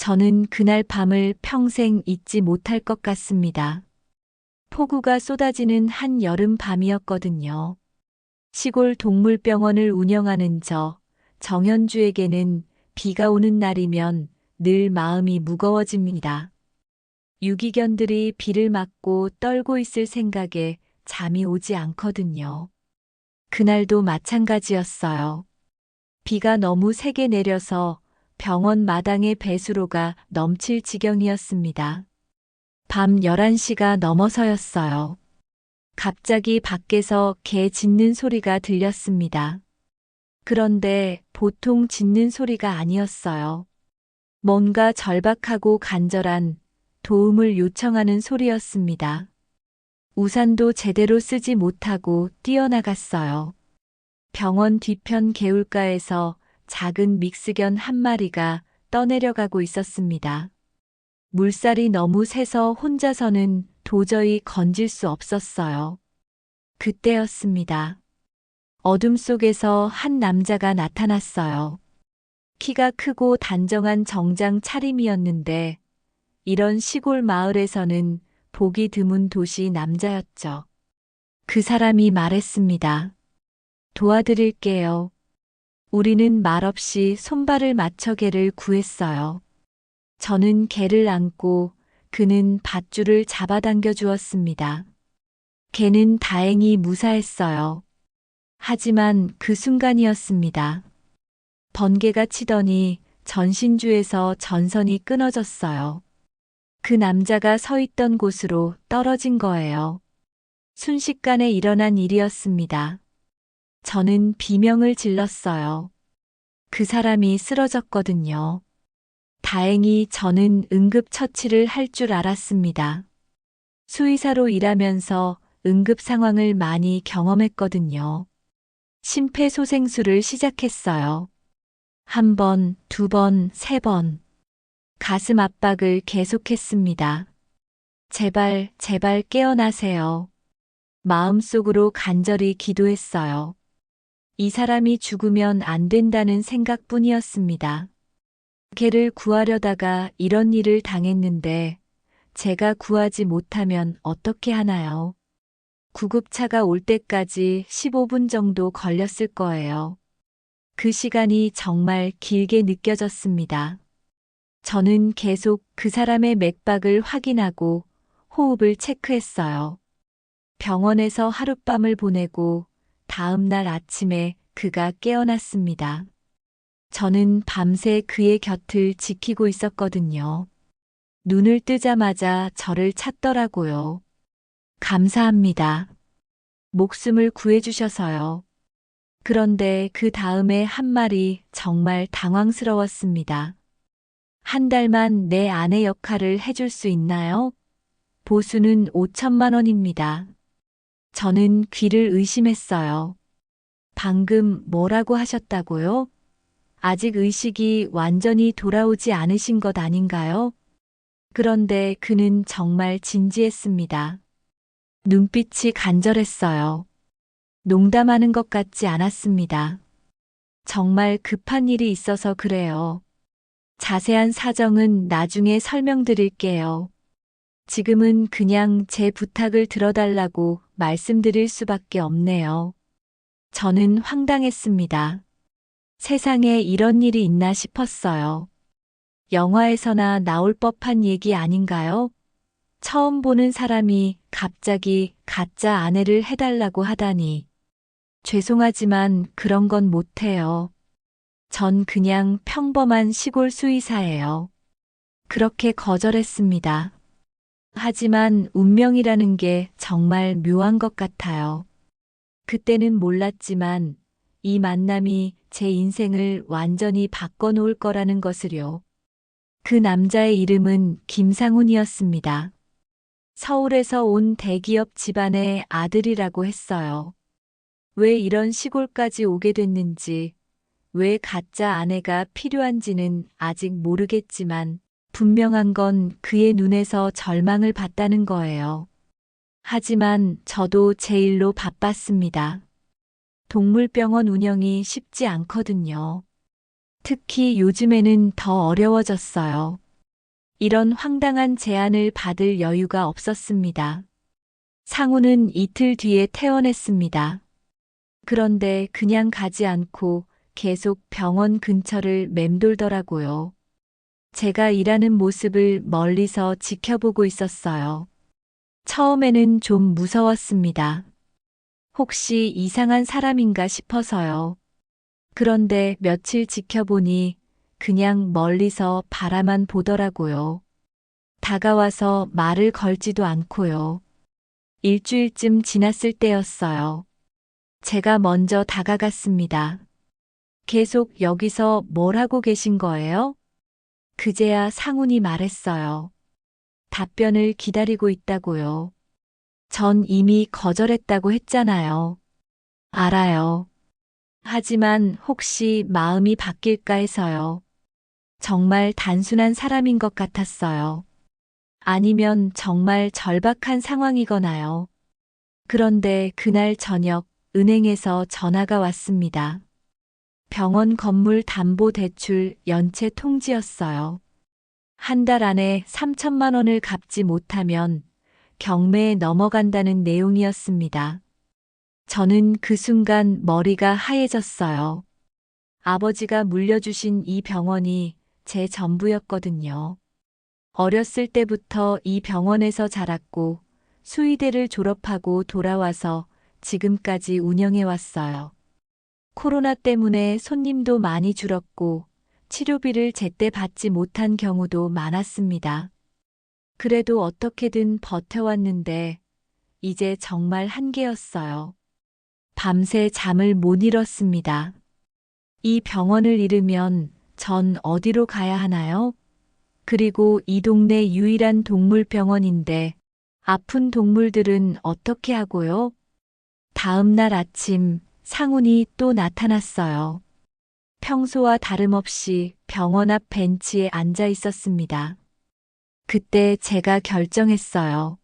저는 그날 밤을 평생 잊지 못할 것 같습니다. 폭우가 쏟아지는 한 여름 밤이었거든요. 시골 동물병원을 운영하는 정현주에게는 비가 오는 날이면 늘 마음이 무거워집니다. 유기견들이 비를 맞고 떨고 있을 생각에 잠이 오지 않거든요. 그날도 마찬가지였어요. 비가 너무 세게 내려서 병원 마당의 배수로가 넘칠 지경이었습니다. 밤 11시가 넘어서였어요. 갑자기 밖에서 개 짖는 소리가 들렸습니다. 그런데 보통 짖는 소리가 아니었어요. 뭔가 절박하고 간절한 도움을 요청하는 소리였습니다. 우산도 제대로 쓰지 못하고 뛰어나갔어요. 병원 뒤편 개울가에서 작은 믹스견 한 마리가 떠내려가고 있었습니다. 물살이 너무 세서 혼자서는 도저히 건질 수 없었어요. 그때였습니다. 어둠 속에서 한 남자가 나타났어요. 키가 크고 단정한 정장 차림이었는데 이런 시골 마을에서는 보기 드문 도시 남자였죠. 그 사람이 말했습니다. 도와드릴게요. 우리는 말없이 손발을 맞춰 개를 구했어요. 저는 개를 안고 그는 밧줄을 잡아당겨 주었습니다. 개는 다행히 무사했어요. 하지만 그 순간이었습니다. 번개가 치더니 전신주에서 전선이 끊어졌어요. 그 남자가 서 있던 곳으로 떨어진 거예요. 순식간에 일어난 일이었습니다. 저는 비명을 질렀어요. 그 사람이 쓰러졌거든요. 다행히 저는 응급처치를 할 줄 알았습니다. 수의사로 일하면서 응급 상황을 많이 경험했거든요. 심폐소생술을 시작했어요. 한 번, 두 번, 세 번. 가슴 압박을 계속했습니다. 제발, 제발 깨어나세요. 마음속으로 간절히 기도했어요. 이 사람이 죽으면 안 된다는 생각뿐이었습니다. 걔를 구하려다가 이런 일을 당했는데 제가 구하지 못하면 어떻게 하나요? 구급차가 올 때까지 15분 정도 걸렸을 거예요. 그 시간이 정말 길게 느껴졌습니다. 저는 계속 그 사람의 맥박을 확인하고 호흡을 체크했어요. 병원에서 하룻밤을 보내고 다음 날 아침에 그가 깨어났습니다. 저는 밤새 그의 곁을 지키고 있었거든요. 눈을 뜨자마자 저를 찾더라고요. 감사합니다. 목숨을 구해주셔서요. 그런데 그 다음에 한 말이 정말 당황스러웠습니다. 한 달만 내 아내 역할을 해줄 수 있나요? 보수는 5천만 원입니다. 저는 귀를 의심했어요. 방금 뭐라고 하셨다고요? 아직 의식이 완전히 돌아오지 않으신 것 아닌가요? 그런데 그는 정말 진지했습니다. 눈빛이 간절했어요. 농담하는 것 같지 않았습니다. 정말 급한 일이 있어서 그래요. 자세한 사정은 나중에 설명드릴게요. 지금은 그냥 제 부탁을 들어달라고 말씀드릴 수밖에 없네요. 저는 황당했습니다. 세상에 이런 일이 있나 싶었어요. 영화에서나 나올 법한 얘기 아닌가요? 처음 보는 사람이 갑자기 가짜 아내를 해달라고 하다니. 죄송하지만 그런 건 못해요. 전 그냥 평범한 시골 수의사예요. 그렇게 거절했습니다. 하지만 운명이라는 게 정말 묘한 것 같아요. 그때는 몰랐지만 이 만남이 제 인생을 완전히 바꿔놓을 거라는 것을요. 그 남자의 이름은 김상훈이었습니다. 서울에서 온 대기업 집안의 아들이라고 했어요. 왜 이런 시골까지 오게 됐는지, 왜 가짜 아내가 필요한지는 아직 모르겠지만 분명한 건 그의 눈에서 절망을 봤다는 거예요. 하지만 저도 제 일로 바빴습니다. 동물병원 운영이 쉽지 않거든요. 특히 요즘에는 더 어려워졌어요. 이런 황당한 제안을 받을 여유가 없었습니다. 상우는 이틀 뒤에 퇴원했습니다. 그런데 그냥 가지 않고 계속 병원 근처를 맴돌더라고요. 제가 일하는 모습을 멀리서 지켜보고 있었어요. 처음에는 좀 무서웠습니다. 혹시 이상한 사람인가 싶어서요. 그런데 며칠 지켜보니 그냥 멀리서 바라만 보더라고요. 다가와서 말을 걸지도 않고요. 일주일쯤 지났을 때였어요. 제가 먼저 다가갔습니다. 계속 여기서 뭘 하고 계신 거예요? 그제야 상훈이 말했어요. 답변을 기다리고 있다고요. 전 이미 거절했다고 했잖아요. 알아요. 하지만 혹시 마음이 바뀔까 해서요. 정말 단순한 사람인 것 같았어요. 아니면 정말 절박한 상황이거나요. 그런데 그날 저녁 은행에서 전화가 왔습니다. 병원 건물 담보 대출 연체 통지였어요. 한 달 안에 3천만 원을 갚지 못하면 경매에 넘어간다는 내용이었습니다. 저는 그 순간 머리가 하얘졌어요. 아버지가 물려주신 이 병원이 제 전부였거든요. 어렸을 때부터 이 병원에서 자랐고 수의대를 졸업하고 돌아와서 지금까지 운영해 왔어요. 코로나 때문에 손님도 많이 줄었고 치료비를 제때 받지 못한 경우도 많았습니다. 그래도 어떻게든 버텨왔는데 이제 정말 한계였어요. 밤새 잠을 못 이뤘습니다. 이 병원을 잃으면 전 어디로 가야 하나요? 그리고 이 동네 유일한 동물병원인데 아픈 동물들은 어떻게 하고요? 다음 날 아침 상훈이 또 나타났어요. 평소와 다름없이 병원 앞 벤치에 앉아 있었습니다. 그때 제가 결정했어요.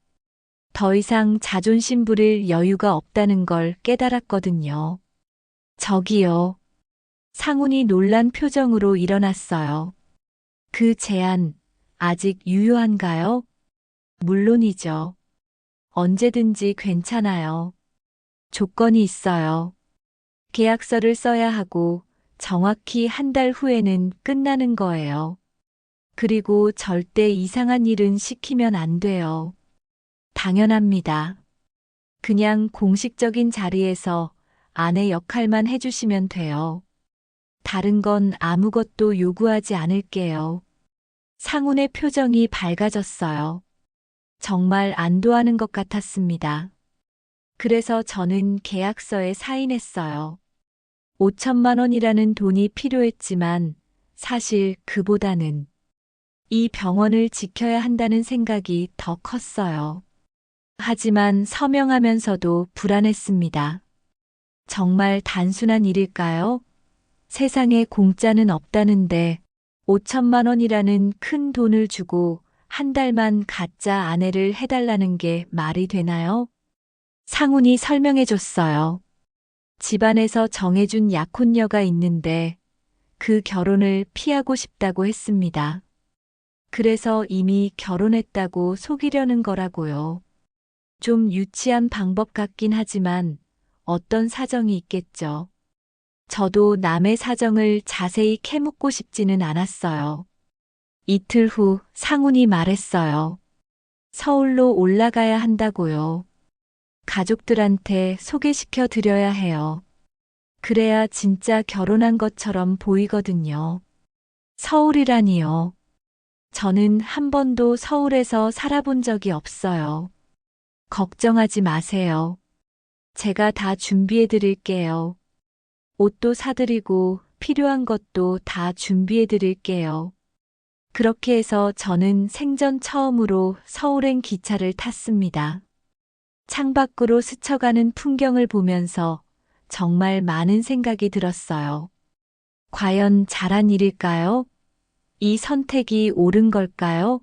더 이상 자존심 부릴 여유가 없다는 걸 깨달았거든요. 저기요. 상훈이 놀란 표정으로 일어났어요. 그 제안 아직 유효한가요? 물론이죠. 언제든지 괜찮아요. 조건이 있어요. 계약서를 써야 하고 정확히 한 달 후에는 끝나는 거예요. 그리고 절대 이상한 일은 시키면 안 돼요. 당연합니다. 그냥 공식적인 자리에서 아내 역할만 해주시면 돼요. 다른 건 아무것도 요구하지 않을게요. 상훈의 표정이 밝아졌어요. 정말 안도하는 것 같았습니다. 그래서 저는 계약서에 사인했어요. 5천만 원이라는 돈이 필요했지만 사실 그보다는 이 병원을 지켜야 한다는 생각이 더 컸어요. 하지만 서명하면서도 불안했습니다. 정말 단순한 일일까요? 세상에 공짜는 없다는데 5천만 원이라는 큰 돈을 주고 한 달만 가짜 아내를 해달라는 게 말이 되나요? 상훈이 설명해 줬어요. 집안에서 정해준 약혼녀가 있는데 그 결혼을 피하고 싶다고 했습니다. 그래서 이미 결혼했다고 속이려는 거라고요. 좀 유치한 방법 같긴 하지만 어떤 사정이 있겠죠. 저도 남의 사정을 자세히 캐묻고 싶지는 않았어요. 이틀 후 상훈이 말했어요. 서울로 올라가야 한다고요. 가족들한테 소개시켜 드려야 해요. 그래야 진짜 결혼한 것처럼 보이거든요. 서울이라니요. 저는 한 번도 서울에서 살아본 적이 없어요. 걱정하지 마세요. 제가 다 준비해 드릴게요. 옷도 사드리고 필요한 것도 다 준비해 드릴게요. 그렇게 해서 저는 생전 처음으로 서울행 기차를 탔습니다. 창밖으로 스쳐가는 풍경을 보면서 정말 많은 생각이 들었어요. 과연 잘한 일일까요? 이 선택이 옳은 걸까요?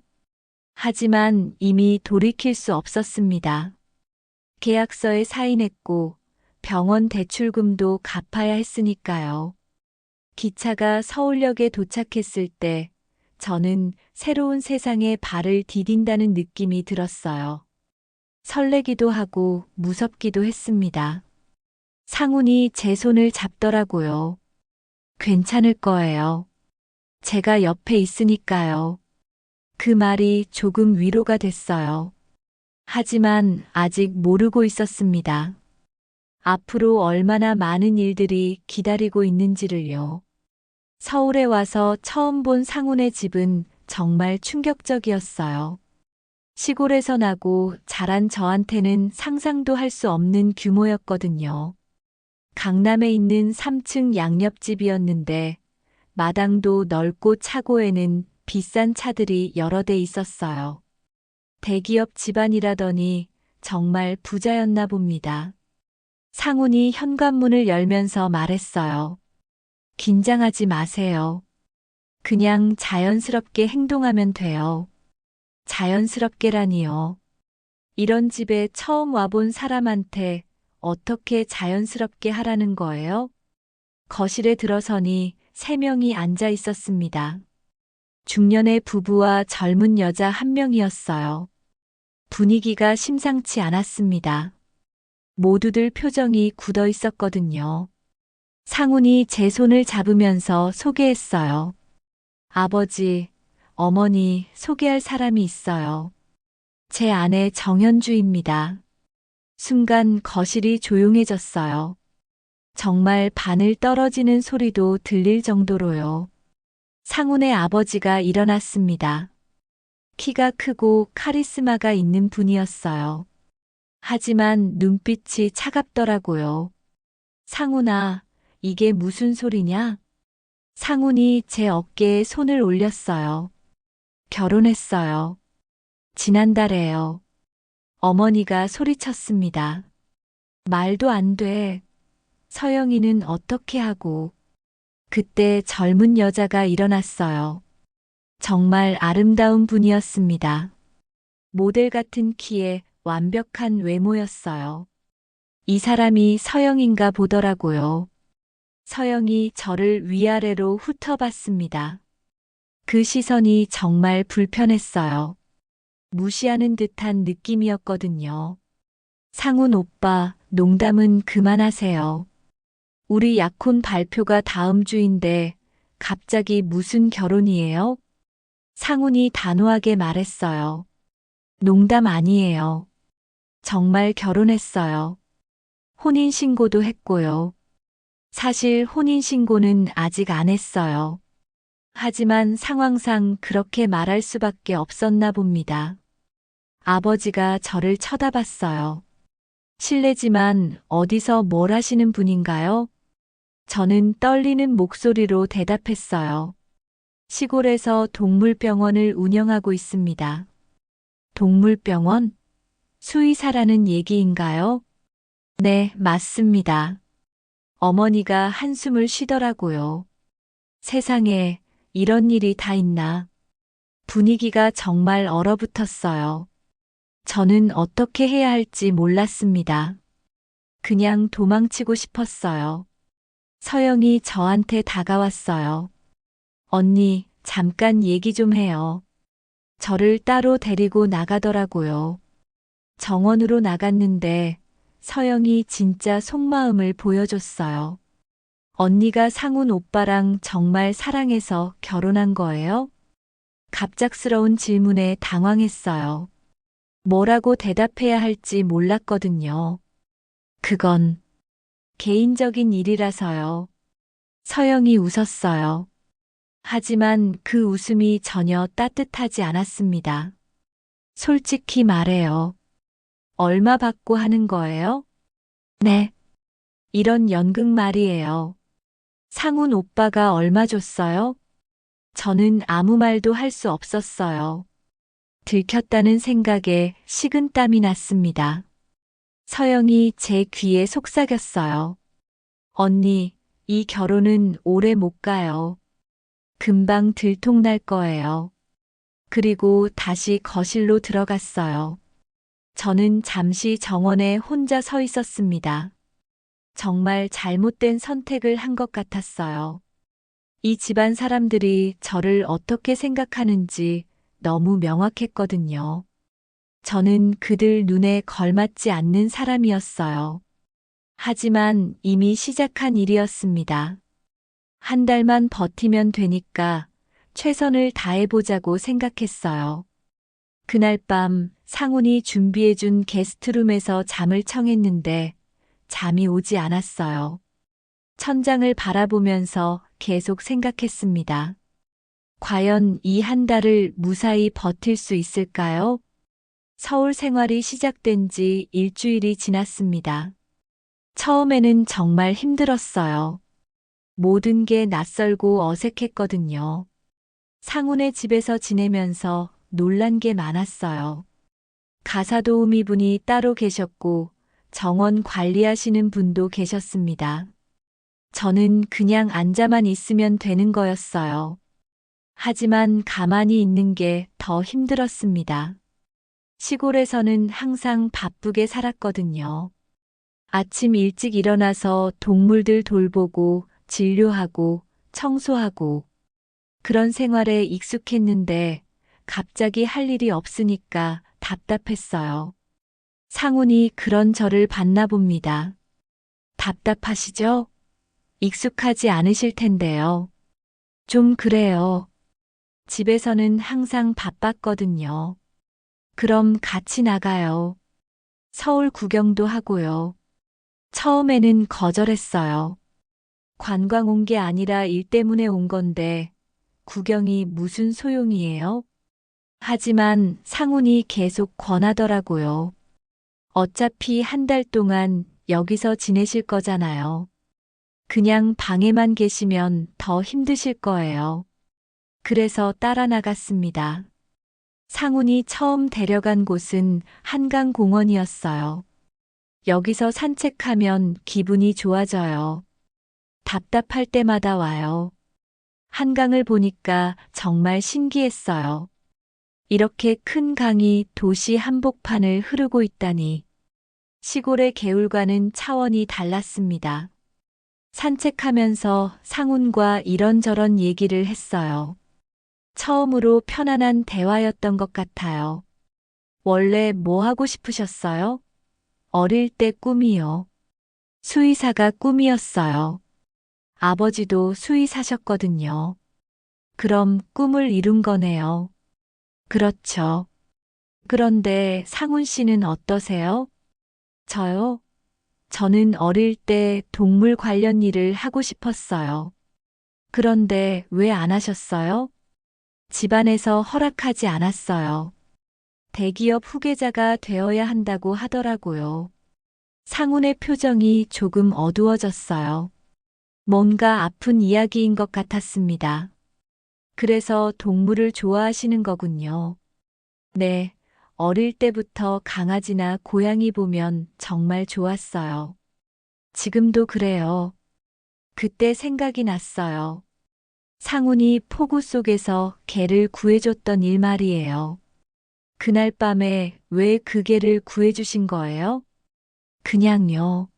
하지만 이미 돌이킬 수 없었습니다. 계약서에 사인했고 병원 대출금도 갚아야 했으니까요. 기차가 서울역에 도착했을 때 저는 새로운 세상에 발을 디딘다는 느낌이 들었어요. 설레기도 하고 무섭기도 했습니다. 상훈이 제 손을 잡더라고요. 괜찮을 거예요. 제가 옆에 있으니까요. 그 말이 조금 위로가 됐어요. 하지만 아직 모르고 있었습니다. 앞으로 얼마나 많은 일들이 기다리고 있는지를요. 서울에 와서 처음 본 상훈의 집은 정말 충격적이었어요. 시골에서 나고 자란 저한테는 상상도 할 수 없는 규모였거든요. 강남에 있는 3층 양옆집이었는데 마당도 넓고 차고에는 비싼 차들이 여러 대 있었어요. 대기업 집안이라더니 정말 부자였나 봅니다. 상훈이 현관문을 열면서 말했어요. 긴장하지 마세요. 그냥 자연스럽게 행동하면 돼요. 자연스럽게라니요. 이런 집에 처음 와본 사람한테 어떻게 자연스럽게 하라는 거예요? 거실에 들어서니 3명이 앉아 있었습니다. 중년의 부부와 젊은 여자 1명이었어요. 분위기가 심상치 않았습니다. 모두들 표정이 굳어 있었거든요. 상훈이 제 손을 잡으면서 소개했어요. 아버지, 어머니 소개할 사람이 있어요. 제 아내 정현주입니다. 순간 거실이 조용해졌어요. 정말 바늘 떨어지는 소리도 들릴 정도로요. 상훈의 아버지가 일어났습니다. 키가 크고 카리스마가 있는 분이었어요. 하지만 눈빛이 차갑더라고요. 상훈아, 이게 무슨 소리냐? 상훈이 제 어깨에 손을 올렸어요. 결혼했어요. 지난달에요. 어머니가 소리쳤습니다. 말도 안 돼. 서영이는 어떻게 하고. 그때 젊은 여자가 일어났어요. 정말 아름다운 분이었습니다. 모델 같은 키에 완벽한 외모였어요. 이 사람이 서영인가 보더라고요. 서영이 저를 위아래로 훑어봤습니다. 그 시선이 정말 불편했어요. 무시하는 듯한 느낌이었거든요. 상훈 오빠, 농담은 그만하세요. 우리 약혼 발표가 다음 주인데 갑자기 무슨 결혼이에요? 상훈이 단호하게 말했어요. 농담 아니에요. 정말 결혼했어요. 혼인신고도 했고요. 사실 혼인신고는 아직 안 했어요. 하지만 상황상 그렇게 말할 수밖에 없었나 봅니다. 아버지가 저를 쳐다봤어요. 실례지만 어디서 뭘 하시는 분인가요? 저는 떨리는 목소리로 대답했어요. 시골에서 동물병원을 운영하고 있습니다. 동물병원? 수의사라는 얘기인가요? 네, 맞습니다. 어머니가 한숨을 쉬더라고요. 세상에 이런 일이 다 있나. 분위기가 정말 얼어붙었어요. 저는 어떻게 해야 할지 몰랐습니다. 그냥 도망치고 싶었어요. 서영이 저한테 다가왔어요. 언니, 잠깐 얘기 좀 해요. 저를 따로 데리고 나가더라고요. 정원으로 나갔는데 서영이 진짜 속마음을 보여줬어요. 언니가 상훈 오빠랑 정말 사랑해서 결혼한 거예요? 갑작스러운 질문에 당황했어요. 뭐라고 대답해야 할지 몰랐거든요. 그건 개인적인 일이라서요. 서영이 웃었어요. 하지만 그 웃음이 전혀 따뜻하지 않았습니다. 솔직히 말해요. 얼마 받고 하는 거예요? 네. 이런 연극 말이에요. 상훈 오빠가 얼마 줬어요? 저는 아무 말도 할 수 없었어요. 들켰다는 생각에 식은땀이 났습니다. 서영이 제 귀에 속삭였어요. 언니, 이 결혼은 오래 못 가요. 금방 들통날 거예요. 그리고 다시 거실로 들어갔어요. 저는 잠시 정원에 혼자 서 있었습니다. 정말 잘못된 선택을 한 것 같았어요. 이 집안 사람들이 저를 어떻게 생각하는지 너무 명확했거든요. 저는 그들 눈에 걸맞지 않는 사람이었어요. 하지만 이미 시작한 일이었습니다. 한 달만 버티면 되니까 최선을 다해보자고 생각했어요. 그날 밤 상훈이 준비해준 게스트룸에서 잠을 청했는데 잠이 오지 않았어요. 천장을 바라보면서 계속 생각했습니다. 과연 이 한 달을 무사히 버틸 수 있을까요? 서울 생활이 시작된 지 일주일이 지났습니다. 처음에는 정말 힘들었어요. 모든 게 낯설고 어색했거든요. 상훈의 집에서 지내면서 놀란 게 많았어요. 가사 도우미 분이 따로 계셨고 정원 관리하시는 분도 계셨습니다. 저는 그냥 앉아만 있으면 되는 거였어요. 하지만 가만히 있는 게 더 힘들었습니다. 시골에서는 항상 바쁘게 살았거든요. 아침 일찍 일어나서 동물들 돌보고 진료하고 청소하고 그런 생활에 익숙했는데 갑자기 할 일이 없으니까 답답했어요. 상훈이 그런 저를 봤나 봅니다. 답답하시죠? 익숙하지 않으실 텐데요. 좀 그래요. 집에서는 항상 바빴거든요. 그럼 같이 나가요. 서울 구경도 하고요. 처음에는 거절했어요. 관광 온 게 아니라 일 때문에 온 건데 구경이 무슨 소용이에요? 하지만 상훈이 계속 권하더라고요. 어차피 한 달 동안 여기서 지내실 거잖아요. 그냥 방에만 계시면 더 힘드실 거예요. 그래서 따라 나갔습니다. 상훈이 처음 데려간 곳은 한강공원이었어요. 여기서 산책하면 기분이 좋아져요. 답답할 때마다 와요. 한강을 보니까 정말 신기했어요. 이렇게 큰 강이 도시 한복판을 흐르고 있다니. 시골의 개울과는 차원이 달랐습니다. 산책하면서 상훈과 이런저런 얘기를 했어요. 처음으로 편안한 대화였던 것 같아요. 원래 뭐 하고 싶으셨어요? 어릴 때 꿈이요. 수의사가 꿈이었어요. 아버지도 수의사셨거든요. 그럼 꿈을 이룬 거네요. 그렇죠. 그런데 상훈 씨는 어떠세요? 저요? 저는 어릴 때 동물 관련 일을 하고 싶었어요. 그런데 왜 안 하셨어요? 집안에서 허락하지 않았어요. 대기업 후계자가 되어야 한다고 하더라고요. 상훈의 표정이 조금 어두워졌어요. 뭔가 아픈 이야기인 것 같았습니다. 그래서 동물을 좋아하시는 거군요. 네, 어릴 때부터 강아지나 고양이 보면 정말 좋았어요. 지금도 그래요. 그때 생각이 났어요. 상훈이 폭우 속에서 개를 구해줬던 일 말이에요. 그날 밤에 왜 그 개를 구해주신 거예요? 그냥요.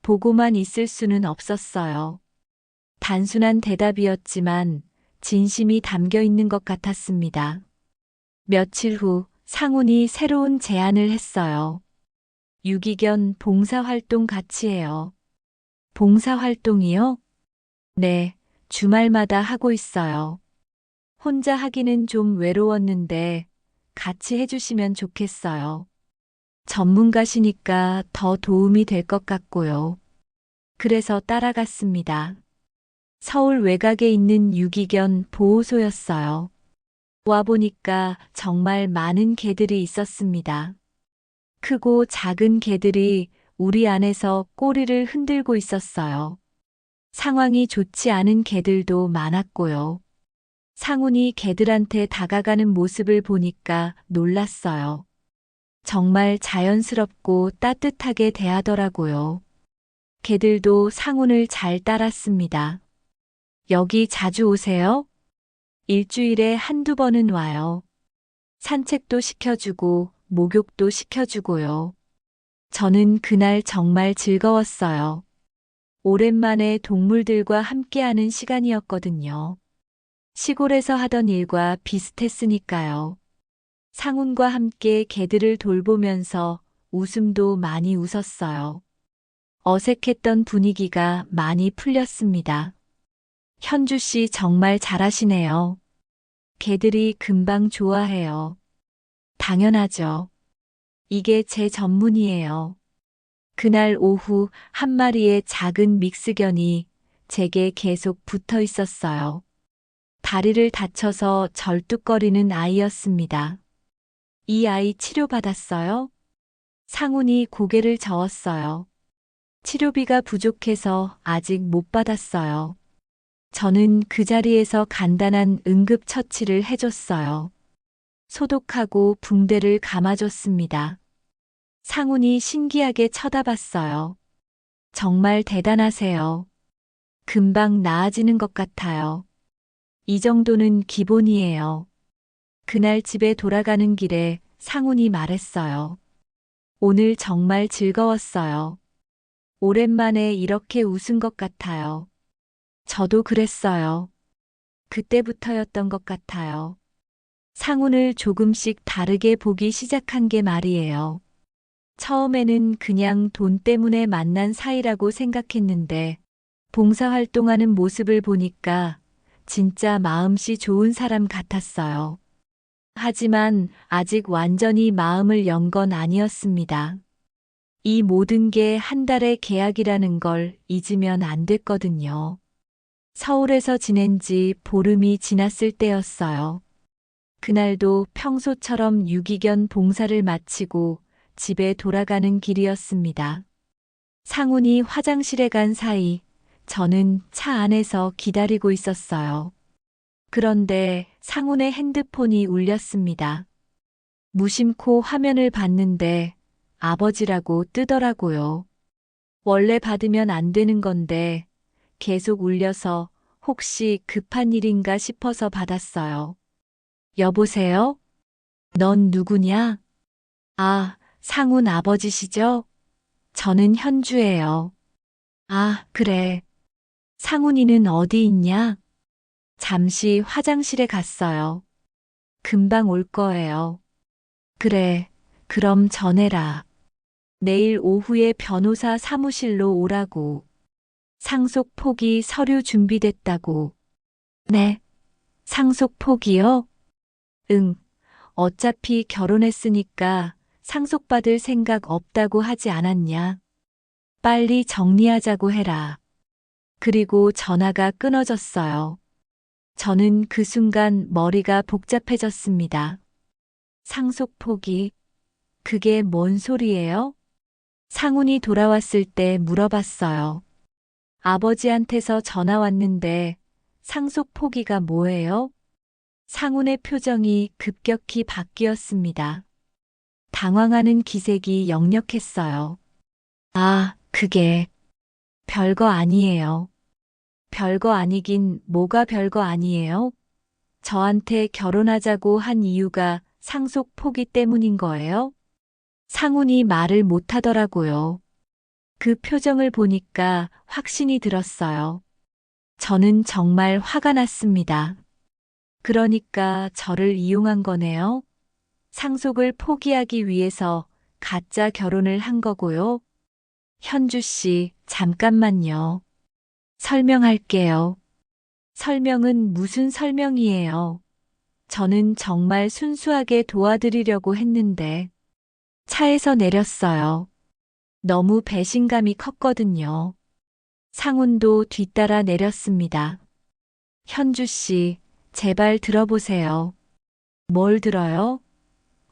보고만 있을 수는 없었어요. 단순한 대답이었지만 진심이 담겨 있는 것 같았습니다. 며칠 후 상훈이 새로운 제안을 했어요. 유기견 봉사활동 같이 해요. 봉사활동이요? 네, 주말마다 하고 있어요. 혼자 하기는 좀 외로웠는데 같이 해주시면 좋겠어요. 전문가시니까 더 도움이 될 것 같고요. 그래서 따라갔습니다. 서울 외곽에 있는 유기견 보호소였어요. 와보니까 정말 많은 개들이 있었습니다. 크고 작은 개들이 우리 안에서 꼬리를 흔들고 있었어요. 상황이 좋지 않은 개들도 많았고요. 상훈이 개들한테 다가가는 모습을 보니까 놀랐어요. 정말 자연스럽고 따뜻하게 대하더라고요. 개들도 상훈을 잘 따랐습니다. 여기 자주 오세요? 일주일에 한두 번은 와요. 산책도 시켜주고 목욕도 시켜주고요. 저는 그날 정말 즐거웠어요. 오랜만에 동물들과 함께하는 시간이었거든요. 시골에서 하던 일과 비슷했으니까요. 상훈과 함께 개들을 돌보면서 웃음도 많이 웃었어요. 어색했던 분위기가 많이 풀렸습니다. 현주 씨 정말 잘하시네요. 개들이 금방 좋아해요. 당연하죠. 이게 제 전문이에요. 그날 오후 한 마리의 작은 믹스견이 제게 계속 붙어 있었어요. 다리를 다쳐서 절뚝거리는 아이였습니다. 이 아이 치료받았어요? 상훈이 고개를 저었어요. 치료비가 부족해서 아직 못 받았어요. 저는 그 자리에서 간단한 응급처치를 해줬어요. 소독하고 붕대를 감아줬습니다. 상훈이 신기하게 쳐다봤어요. 정말 대단하세요. 금방 나아지는 것 같아요. 이 정도는 기본이에요. 그날 집에 돌아가는 길에 상훈이 말했어요. 오늘 정말 즐거웠어요. 오랜만에 이렇게 웃은 것 같아요. 저도 그랬어요. 그때부터였던 것 같아요. 상훈을 조금씩 다르게 보기 시작한 게 말이에요. 처음에는 그냥 돈 때문에 만난 사이라고 생각했는데 봉사활동하는 모습을 보니까 진짜 마음씨 좋은 사람 같았어요. 하지만 아직 완전히 마음을 연 건 아니었습니다. 이 모든 게 한 달의 계약이라는 걸 잊으면 안 됐거든요. 서울에서 지낸 지 보름이 지났을 때였어요. 그날도 평소처럼 유기견 봉사를 마치고 집에 돌아가는 길이었습니다. 상훈이 화장실에 간 사이 저는 차 안에서 기다리고 있었어요. 그런데 상훈의 핸드폰이 울렸습니다. 무심코 화면을 봤는데 아버지라고 뜨더라고요. 원래 받으면 안 되는 건데 계속 울려서 혹시 급한 일인가 싶어서 받았어요. 여보세요? 넌 누구냐? 아, 상훈 아버지시죠? 저는 현주예요. 아, 그래. 상훈이는 어디 있냐? 잠시 화장실에 갔어요. 금방 올 거예요. 그래, 그럼 전해라. 내일 오후에 변호사 사무실로 오라고. 상속 포기 서류 준비됐다고. 네. 상속 포기요? 응. 어차피 결혼했으니까 상속받을 생각 없다고 하지 않았냐? 빨리 정리하자고 해라. 그리고 전화가 끊어졌어요. 저는 그 순간 머리가 복잡해졌습니다. 상속 포기? 그게 뭔 소리예요? 상훈이 돌아왔을 때 물어봤어요. 아버지한테서 전화 왔는데 상속 포기가 뭐예요? 상훈의 표정이 급격히 바뀌었습니다. 당황하는 기색이 역력했어요. 아, 그게 별거 아니에요. 별거 아니긴 뭐가 별거 아니에요? 저한테 결혼하자고 한 이유가 상속 포기 때문인 거예요? 상훈이 말을 못하더라고요. 그 표정을 보니까 확신이 들었어요. 저는 정말 화가 났습니다. 그러니까 저를 이용한 거네요. 상속을 포기하기 위해서 가짜 결혼을 한 거고요. 현주 씨, 잠깐만요. 설명할게요. 설명은 무슨 설명이에요? 저는 정말 순수하게 도와드리려고 했는데 차에서 내렸어요. 너무 배신감이 컸거든요. 상훈도 뒤따라 내렸습니다. 현주 씨, 제발 들어보세요. 뭘 들어요?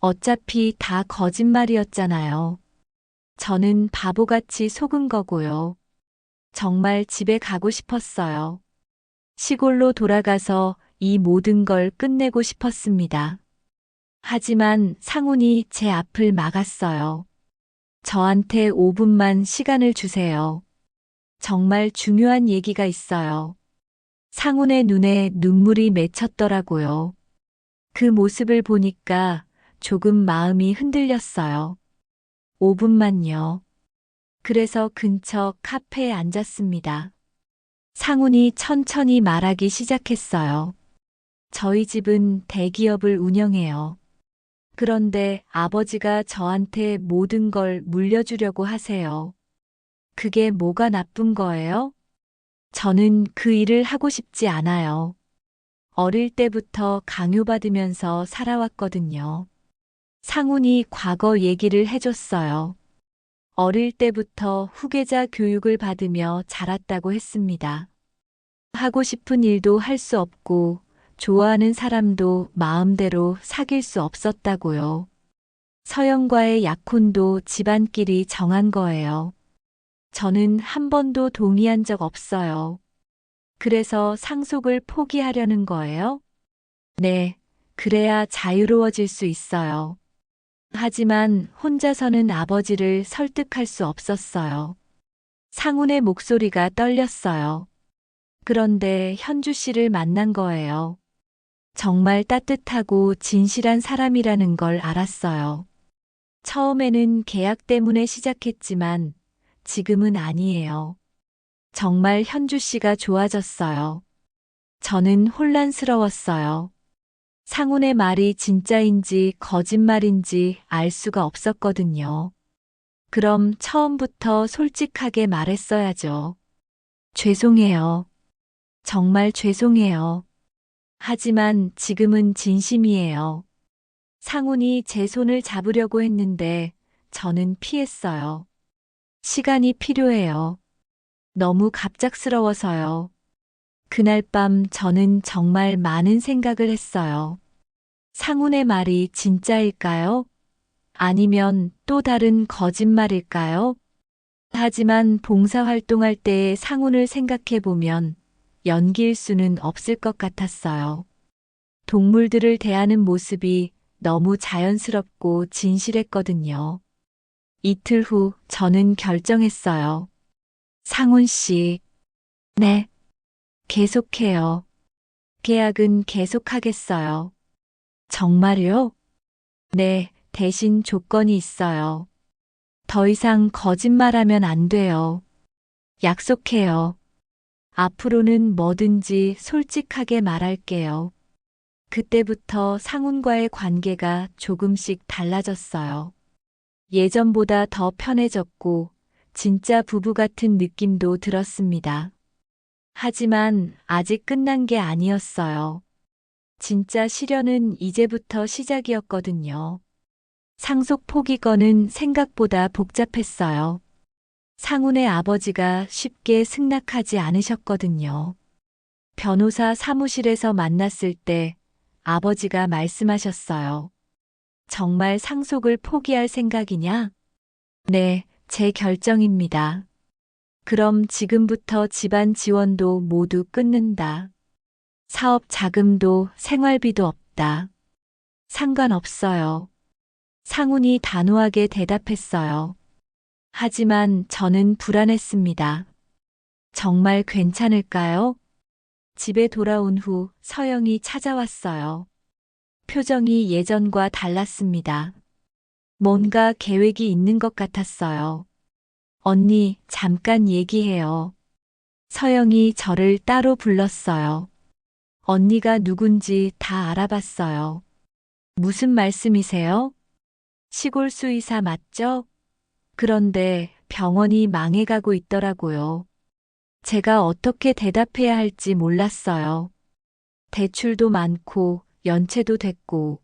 어차피 다 거짓말이었잖아요. 저는 바보같이 속은 거고요. 정말 집에 가고 싶었어요. 시골로 돌아가서 이 모든 걸 끝내고 싶었습니다. 하지만 상훈이 제 앞을 막았어요. 저한테 5분만 시간을 주세요. 정말 중요한 얘기가 있어요. 상훈의 눈에 눈물이 맺혔더라고요. 그 모습을 보니까 조금 마음이 흔들렸어요. 5분만요. 그래서 근처 카페에 앉았습니다. 상훈이 천천히 말하기 시작했어요. 저희 집은 대기업을 운영해요. 그런데 아버지가 저한테 모든 걸 물려주려고 하세요. 그게 뭐가 나쁜 거예요? 저는 그 일을 하고 싶지 않아요. 어릴 때부터 강요받으면서 살아왔거든요. 상훈이 과거 얘기를 해줬어요. 어릴 때부터 후계자 교육을 받으며 자랐다고 했습니다. 하고 싶은 일도 할 수 없고, 좋아하는 사람도 마음대로 사귈 수 없었다고요. 서영과의 약혼도 집안끼리 정한 거예요. 저는 한 번도 동의한 적 없어요. 그래서 상속을 포기하려는 거예요? 네, 그래야 자유로워질 수 있어요. 하지만 혼자서는 아버지를 설득할 수 없었어요. 상훈의 목소리가 떨렸어요. 그런데 현주 씨를 만난 거예요. 정말 따뜻하고 진실한 사람이라는 걸 알았어요. 처음에는 계약 때문에 시작했지만 지금은 아니에요. 정말 현주 씨가 좋아졌어요. 저는 혼란스러웠어요. 상훈의 말이 진짜인지 거짓말인지 알 수가 없었거든요. 그럼 처음부터 솔직하게 말했어야죠. 죄송해요. 정말 죄송해요. 하지만 지금은 진심이에요. 상훈이 제 손을 잡으려고 했는데 저는 피했어요. 시간이 필요해요. 너무 갑작스러워서요. 그날 밤 저는 정말 많은 생각을 했어요. 상훈의 말이 진짜일까요? 아니면 또 다른 거짓말일까요? 하지만 봉사활동할 때의 상훈을 생각해 보면 연기일 수는 없을 것 같았어요. 동물들을 대하는 모습이 너무 자연스럽고 진실했거든요. 이틀 후 저는 결정했어요. 상훈 씨, 네, 계속해요. 계약은 계속하겠어요. 정말요? 네, 대신 조건이 있어요. 더 이상 거짓말하면 안 돼요. 약속해요. 앞으로는 뭐든지 솔직하게 말할게요. 그때부터 상훈과의 관계가 조금씩 달라졌어요. 예전보다 더 편해졌고, 진짜 부부 같은 느낌도 들었습니다. 하지만 아직 끝난 게 아니었어요. 진짜 시련은 이제부터 시작이었거든요. 상속 포기 건은 생각보다 복잡했어요. 상훈의 아버지가 쉽게 승낙하지 않으셨거든요. 변호사 사무실에서 만났을 때 아버지가 말씀하셨어요. 정말 상속을 포기할 생각이냐? 네, 제 결정입니다. 그럼 지금부터 집안 지원도 모두 끊는다. 사업 자금도 생활비도 없다. 상관없어요. 상훈이 단호하게 대답했어요. 하지만 저는 불안했습니다. 정말 괜찮을까요? 집에 돌아온 후 서영이 찾아왔어요. 표정이 예전과 달랐습니다. 뭔가 계획이 있는 것 같았어요. 언니, 잠깐 얘기해요. 서영이 저를 따로 불렀어요. 언니가 누군지 다 알아봤어요. 무슨 말씀이세요? 시골 수의사 맞죠? 그런데 병원이 망해가고 있더라고요. 제가 어떻게 대답해야 할지 몰랐어요. 대출도 많고 연체도 됐고.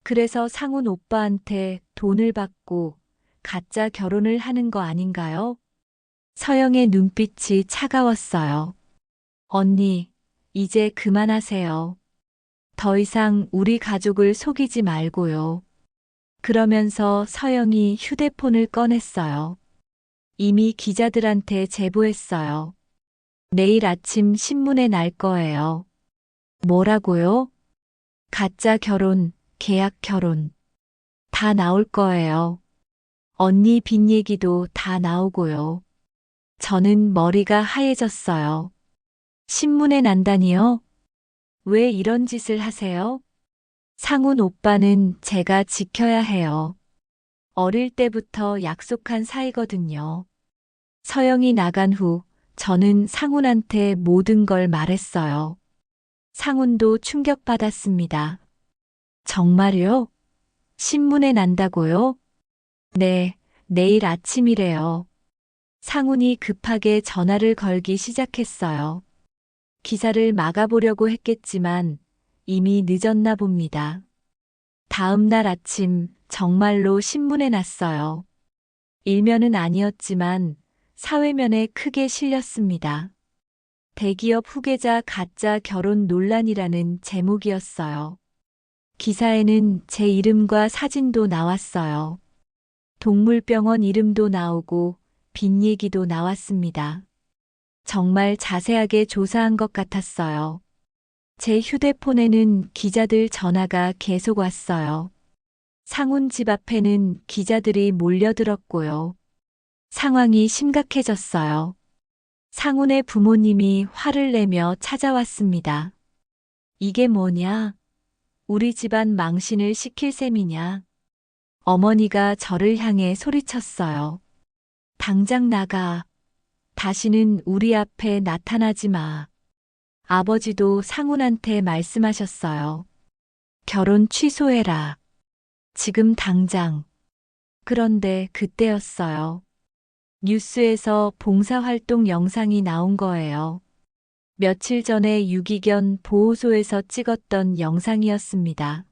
그래서 상훈 오빠한테 돈을 받고 가짜 결혼을 하는 거 아닌가요? 서영의 눈빛이 차가웠어요. 언니, 이제 그만하세요. 더 이상 우리 가족을 속이지 말고요. 그러면서 서영이 휴대폰을 꺼냈어요. 이미 기자들한테 제보했어요. 내일 아침 신문에 날 거예요. 뭐라고요? 가짜 결혼, 계약 결혼. 다 나올 거예요. 언니 빚 얘기도 다 나오고요. 저는 머리가 하얘졌어요. 신문에 난다니요? 왜 이런 짓을 하세요? 상훈 오빠는 제가 지켜야 해요. 어릴 때부터 약속한 사이거든요. 서영이 나간 후 저는 상훈한테 모든 걸 말했어요. 상훈도 충격받았습니다. 정말요? 신문에 난다고요? 네, 내일 아침이래요. 상훈이 급하게 전화를 걸기 시작했어요. 기사를 막아보려고 했겠지만 이미 늦었나 봅니다. 다음 날 아침 정말로 신문에 났어요. 일면은 아니었지만 사회면에 크게 실렸습니다. 대기업 후계자 가짜 결혼 논란이라는 제목이었어요. 기사에는 제 이름과 사진도 나왔어요. 동물병원 이름도 나오고 빚 얘기도 나왔습니다. 정말 자세하게 조사한 것 같았어요. 제 휴대폰에는 기자들 전화가 계속 왔어요. 상훈 집 앞에는 기자들이 몰려들었고요. 상황이 심각해졌어요. 상훈의 부모님이 화를 내며 찾아왔습니다. 이게 뭐냐? 우리 집안 망신을 시킬 셈이냐? 어머니가 저를 향해 소리쳤어요. 당장 나가. 다시는 우리 앞에 나타나지 마. 아버지도 상훈한테 말씀하셨어요. 결혼 취소해라. 지금 당장. 그런데 그때였어요. 뉴스에서 봉사활동 영상이 나온 거예요. 며칠 전에 유기견 보호소에서 찍었던 영상이었습니다.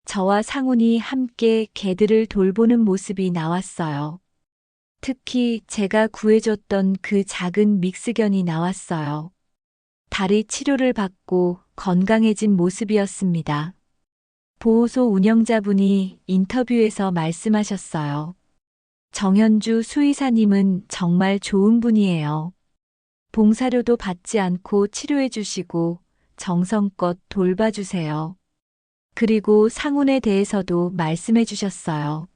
저와 상훈이 함께 개들을 돌보는 모습이 나왔어요. 특히 제가 구해줬던 그 작은 믹스견이 나왔어요. 다리 치료를 받고 건강해진 모습이었습니다. 보호소 운영자분이 인터뷰에서 말씀하셨어요. 정현주 수의사님은 정말 좋은 분이에요. 봉사료도 받지 않고 치료해 주시고 정성껏 돌봐주세요. 그리고 상훈에 대해서도 말씀해 주셨어요.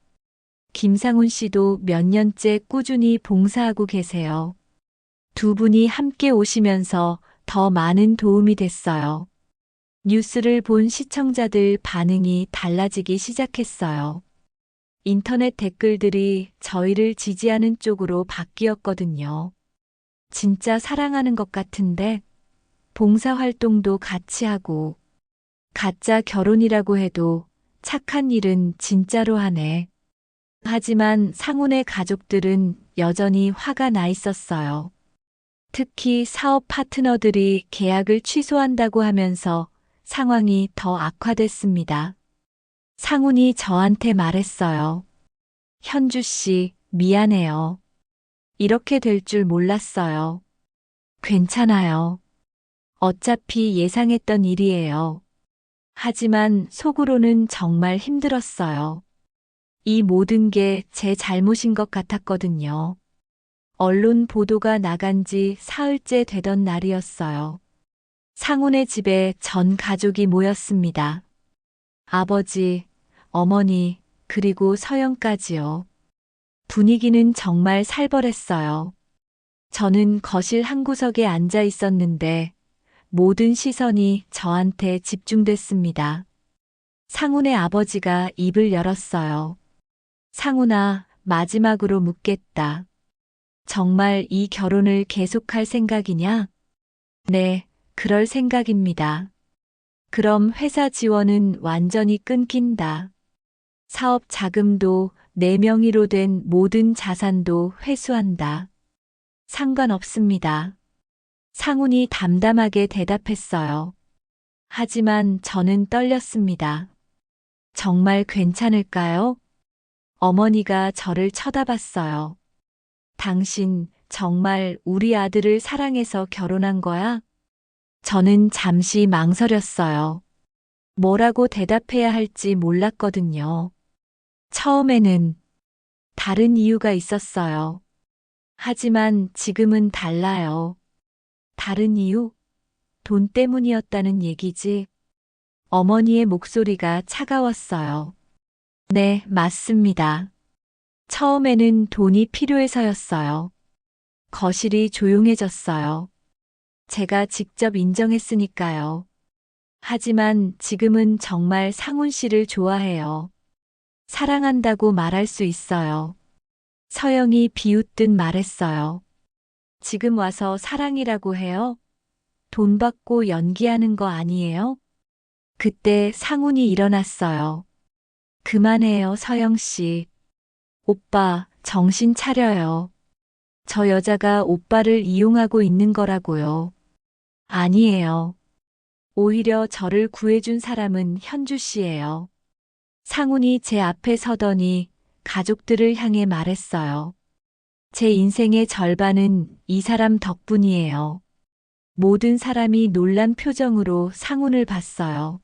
김상훈 씨도 몇 년째 꾸준히 봉사하고 계세요. 두 분이 함께 오시면서 더 많은 도움이 됐어요. 뉴스를 본 시청자들 반응이 달라지기 시작했어요. 인터넷 댓글들이 저희를 지지하는 쪽으로 바뀌었거든요. 진짜 사랑하는 것 같은데 봉사활동도 같이 하고 가짜 결혼이라고 해도 착한 일은 진짜로 하네. 하지만 상훈의 가족들은 여전히 화가 나 있었어요. 특히 사업 파트너들이 계약을 취소한다고 하면서 상황이 더 악화됐습니다. 상훈이 저한테 말했어요. 현주 씨, 미안해요. 이렇게 될 줄 몰랐어요. 괜찮아요. 어차피 예상했던 일이에요. 하지만 속으로는 정말 힘들었어요. 이 모든 게 제 잘못인 것 같았거든요. 언론 보도가 나간 지 사흘째 되던 날이었어요. 상훈의 집에 전 가족이 모였습니다. 아버지, 어머니, 그리고 서영까지요. 분위기는 정말 살벌했어요. 저는 거실 한 구석에 앉아 있었는데 모든 시선이 저한테 집중됐습니다. 상훈의 아버지가 입을 열었어요. 상훈아, 마지막으로 묻겠다. 정말 이 결혼을 계속할 생각이냐? 네, 그럴 생각입니다. 그럼 회사 지원은 완전히 끊긴다. 사업 자금도 내 명의로 된 모든 자산도 회수한다. 상관없습니다. 상훈이 담담하게 대답했어요. 하지만 저는 떨렸습니다. 정말 괜찮을까요? 어머니가 저를 쳐다봤어요. 당신 정말 우리 아들을 사랑해서 결혼한 거야? 저는 잠시 망설였어요. 뭐라고 대답해야 할지 몰랐거든요. 처음에는 다른 이유가 있었어요. 하지만 지금은 달라요. 다른 이유? 돈 때문이었다는 얘기지. 어머니의 목소리가 차가웠어요. 네, 맞습니다. 처음에는 돈이 필요해서였어요. 거실이 조용해졌어요. 제가 직접 인정했으니까요. 하지만 지금은 정말 상훈 씨를 좋아해요. 사랑한다고 말할 수 있어요. 서영이 비웃듯 말했어요. 지금 와서 사랑이라고 해요? 돈 받고 연기하는 거 아니에요? 그때 상훈이 일어났어요. 그만해요, 서영 씨. 오빠, 정신 차려요. 저 여자가 오빠를 이용하고 있는 거라고요. 아니에요. 오히려 저를 구해준 사람은 현주 씨예요. 상훈이 제 앞에 서더니 가족들을 향해 말했어요. 제 인생의 절반은 이 사람 덕분이에요. 모든 사람이 놀란 표정으로 상훈을 봤어요.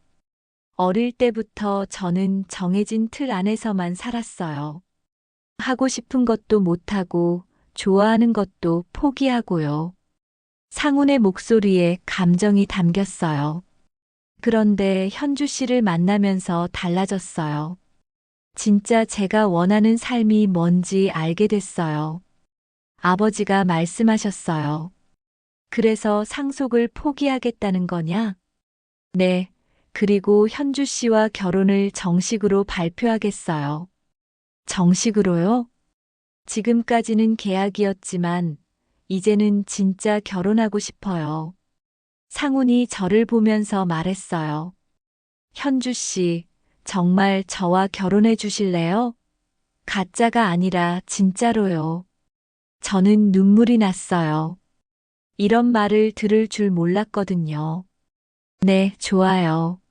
어릴 때부터 저는 정해진 틀 안에서만 살았어요. 하고 싶은 것도 못하고 좋아하는 것도 포기하고요. 상훈의 목소리에 감정이 담겼어요. 그런데 현주 씨를 만나면서 달라졌어요. 진짜 제가 원하는 삶이 뭔지 알게 됐어요. 아버지가 말씀하셨어요. 그래서 상속을 포기하겠다는 거냐? 네. 그리고 현주 씨와 결혼을 정식으로 발표하겠어요. 정식으로요? 지금까지는 계약이었지만, 이제는 진짜 결혼하고 싶어요. 상훈이 저를 보면서 말했어요. 현주 씨, 정말 저와 결혼해 주실래요? 가짜가 아니라 진짜로요. 저는 눈물이 났어요. 이런 말을 들을 줄 몰랐거든요. 네, 좋아요.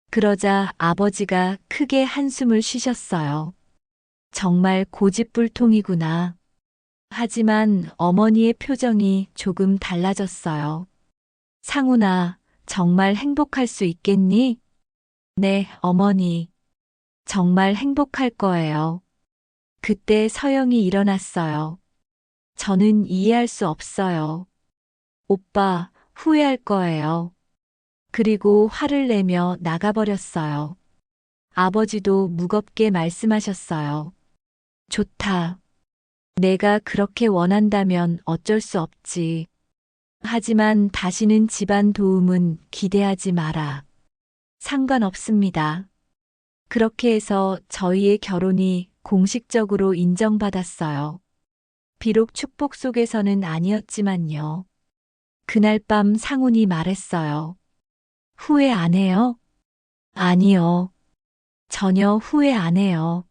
그러자 아버지가 크게 한숨을 쉬셨어요. 정말 고집불통이구나. 하지만 어머니의 표정이 조금 달라졌어요. 상훈아, 정말 행복할 수 있겠니? 네, 어머니. 정말 행복할 거예요. 그때 서영이 일어났어요. 저는 이해할 수 없어요. 오빠, 후회할 거예요. 그리고 화를 내며 나가버렸어요. 아버지도 무겁게 말씀하셨어요. 좋다. 내가 그렇게 원한다면 어쩔 수 없지. 하지만 다시는 집안 도움은 기대하지 마라. 상관없습니다. 그렇게 해서 저희의 결혼이 공식적으로 인정받았어요. 비록 축복 속에서는 아니었지만요. 그날 밤 상훈이 말했어요. 후회 안 해요? 아니요. 전혀 후회 안 해요.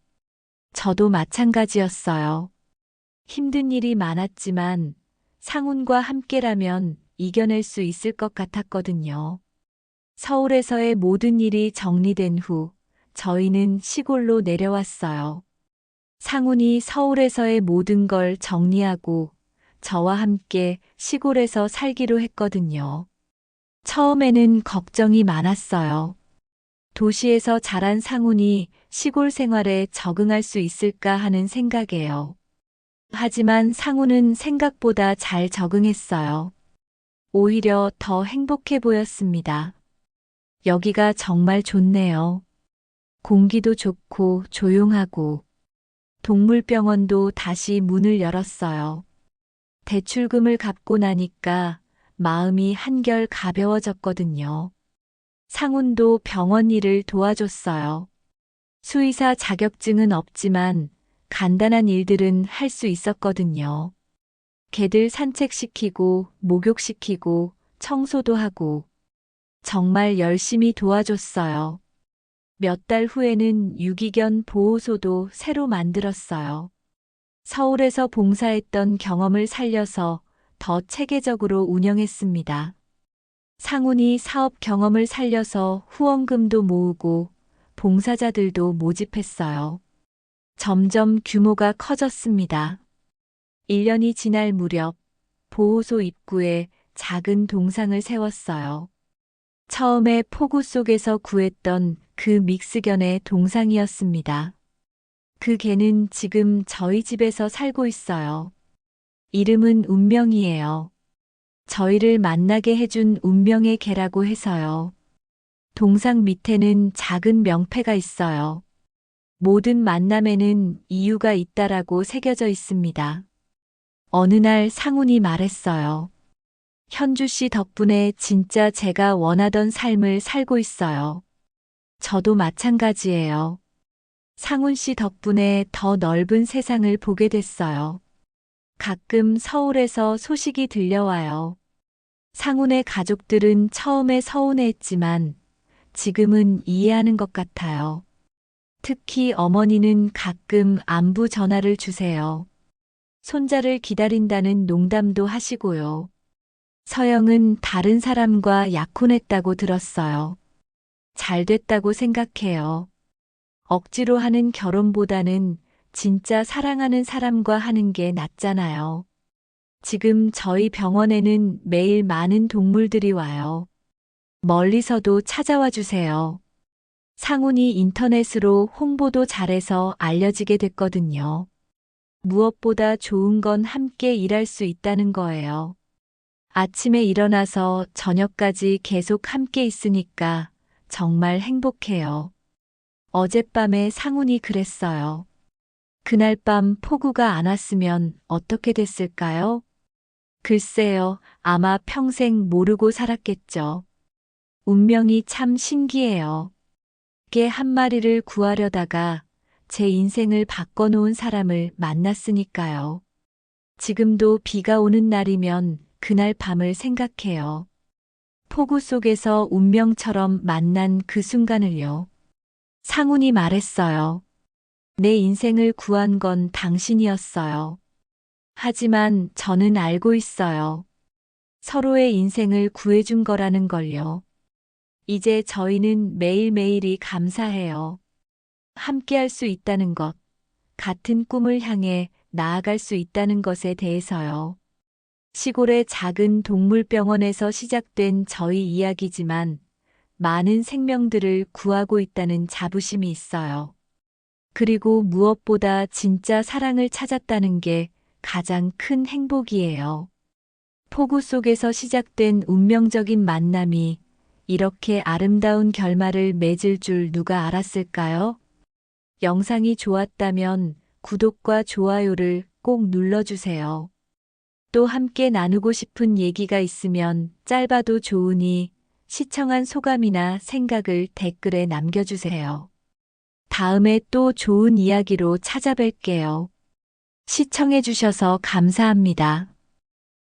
저도 마찬가지였어요. 힘든 일이 많았지만 상훈과 함께라면 이겨낼 수 있을 것 같았거든요. 서울에서의 모든 일이 정리된 후 저희는 시골로 내려왔어요. 상훈이 서울에서의 모든 걸 정리하고 저와 함께 시골에서 살기로 했거든요. 처음에는 걱정이 많았어요. 도시에서 자란 상훈이 시골 생활에 적응할 수 있을까 하는 생각에요. 하지만 상훈은 생각보다 잘 적응했어요. 오히려 더 행복해 보였습니다. 여기가 정말 좋네요. 공기도 좋고 조용하고 동물병원도 다시 문을 열었어요. 대출금을 갚고 나니까 마음이 한결 가벼워졌거든요. 상훈도 병원 일을 도와줬어요. 수의사 자격증은 없지만 간단한 일들은 할 수 있었거든요. 개들 산책시키고 목욕시키고 청소도 하고 정말 열심히 도와줬어요. 몇 달 후에는 유기견 보호소도 새로 만들었어요. 서울에서 봉사했던 경험을 살려서 더 체계적으로 운영했습니다. 상훈이 사업 경험을 살려서 후원금도 모으고 봉사자들도 모집했어요. 점점 규모가 커졌습니다. 1년이 지날 무렵 보호소 입구에 작은 동상을 세웠어요. 처음에 폭우 속에서 구했던 그 믹스견의 동상이었습니다. 그 개는 지금 저희 집에서 살고 있어요. 이름은 운명이에요. 저희를 만나게 해준 운명의 개라고 해서요. 동상 밑에는 작은 명패가 있어요. 모든 만남에는 이유가 있다라고 새겨져 있습니다. 어느 날 상훈이 말했어요. 현주 씨 덕분에 진짜 제가 원하던 삶을 살고 있어요. 저도 마찬가지예요. 상훈 씨 덕분에 더 넓은 세상을 보게 됐어요. 가끔 서울에서 소식이 들려와요. 상훈의 가족들은 처음에 서운해했지만 지금은 이해하는 것 같아요. 특히 어머니는 가끔 안부 전화를 주세요. 손자를 기다린다는 농담도 하시고요. 서영은 다른 사람과 약혼했다고 들었어요. 잘 됐다고 생각해요. 억지로 하는 결혼보다는 진짜 사랑하는 사람과 하는 게 낫잖아요. 지금 저희 병원에는 매일 많은 동물들이 와요. 멀리서도 찾아와 주세요. 상훈이 인터넷으로 홍보도 잘해서 알려지게 됐거든요. 무엇보다 좋은 건 함께 일할 수 있다는 거예요. 아침에 일어나서 저녁까지 계속 함께 있으니까 정말 행복해요. 어젯밤에 상훈이 그랬어요. 그날 밤 폭우가 안 왔으면 어떻게 됐을까요? 글쎄요, 아마 평생 모르고 살았겠죠. 운명이 참 신기해요. 개 한 마리를 구하려다가 제 인생을 바꿔놓은 사람을 만났으니까요. 지금도 비가 오는 날이면 그날 밤을 생각해요. 폭우 속에서 운명처럼 만난 그 순간을요. 상훈이 말했어요. 내 인생을 구한 건 당신이었어요. 하지만 저는 알고 있어요. 서로의 인생을 구해준 거라는 걸요. 이제 저희는 매일매일이 감사해요. 함께 할 수 있다는 것, 같은 꿈을 향해 나아갈 수 있다는 것에 대해서요. 시골의 작은 동물병원에서 시작된 저희 이야기지만 많은 생명들을 구하고 있다는 자부심이 있어요. 그리고 무엇보다 진짜 사랑을 찾았다는 게 가장 큰 행복이에요. 폭우 속에서 시작된 운명적인 만남이 이렇게 아름다운 결말을 맺을 줄 누가 알았을까요? 영상이 좋았다면 구독과 좋아요를 꼭 눌러주세요. 또 함께 나누고 싶은 얘기가 있으면 짧아도 좋으니 시청한 소감이나 생각을 댓글에 남겨주세요. 다음에 또 좋은 이야기로 찾아뵐게요. 시청해주셔서 감사합니다.